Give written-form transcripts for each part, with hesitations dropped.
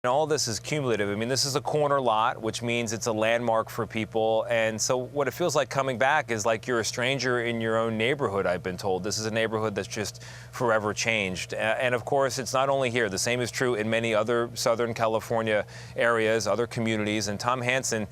And all this is cumulative. I mean, this is a corner lot, which means it's a landmark for people. And so what it feels like coming back is like you're a stranger in your own neighborhood, I've been told. This is a neighborhood that's just forever changed. And of course, it's not only here. The same is true in many other Southern California areas, other communities. And Tom Hanson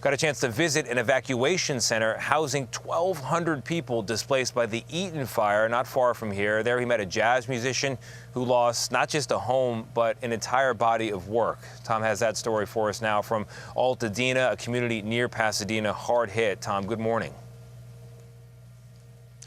got a chance to visit an evacuation center housing 1,200 people displaced by the Eaton Fire not far from here. There he met a jazz musician who lost not just a home, but an entire body of work. Tom has that story for us now from Altadena, a community near Pasadena, hard hit. Tom, good morning.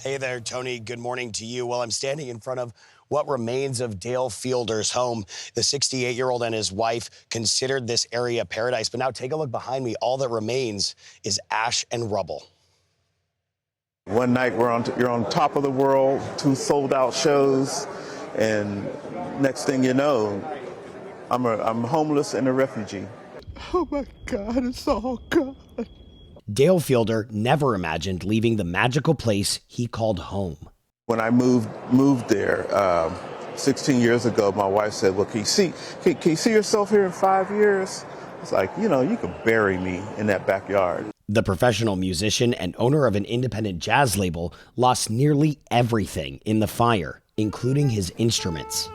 Hey there, Tony. Good morning to you. Well, I'm standing in front of what remains of Dale Fielder's home. The 68-year-old and his wife considered this area paradise. But now take a look behind me. All that remains is ash and rubble. One night you're on top of the world, 2 sold-out shows, and next thing you know, I'm homeless and a refugee. Oh my God, it's all gone. Dale Fielder never imagined leaving the magical place he called home. When I moved there 16 years ago, my wife said, well, can you see yourself here in 5 years? It's like, you can bury me in that backyard. The professional musician and owner of an independent jazz label lost nearly everything in the fire, including his instruments.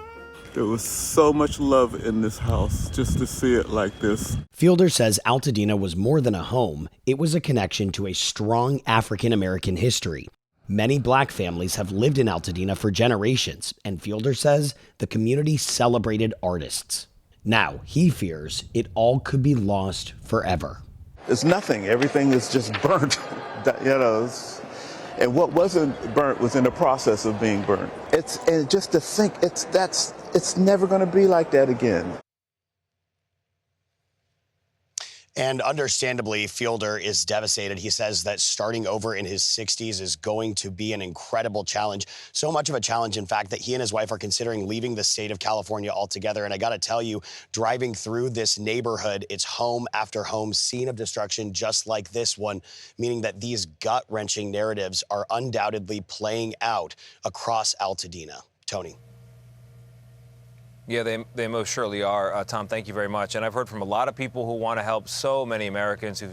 There was so much love in this house just to see it like this. Fielder says Altadena was more than a home. It was a connection to a strong African-American history. Many black families have lived in Altadena for generations, and Fielder says the community celebrated artists. Now, he fears it all could be lost forever. It's nothing. Everything is just burnt, and what wasn't burnt was in the process of being burnt. And just to think it's never going to be like that again. And understandably, Fielder is devastated. He says that starting over in his 60s is going to be an incredible challenge. So much of a challenge, in fact, that he and his wife are considering leaving the state of California altogether. And I got to tell you, driving through this neighborhood, it's home after home, scene of destruction, just like this one, meaning that these gut-wrenching narratives are undoubtedly playing out across Altadena. Tony. Yeah, they most surely are. Tom, thank you very much. And I've heard from a lot of people who want to help, so many Americans who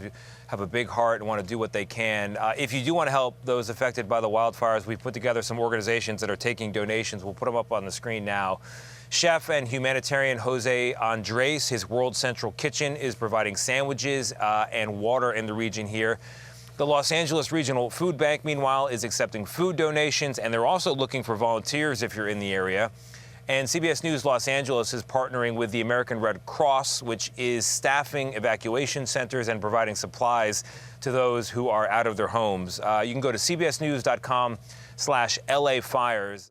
have a big heart and want to do what they can. If you do want to help those affected by the wildfires, we've put together some organizations that are taking donations. We'll put them up on the screen now. Chef and humanitarian Jose Andres, his World Central Kitchen, is providing sandwiches and water in the region here. The Los Angeles Regional Food Bank, meanwhile, is accepting food donations, and they're also looking for volunteers if you're in the area. And CBS News Los Angeles is partnering with the American Red Cross, which is staffing evacuation centers and providing supplies to those who are out of their homes. You can go to cbsnews.com/LA Fires.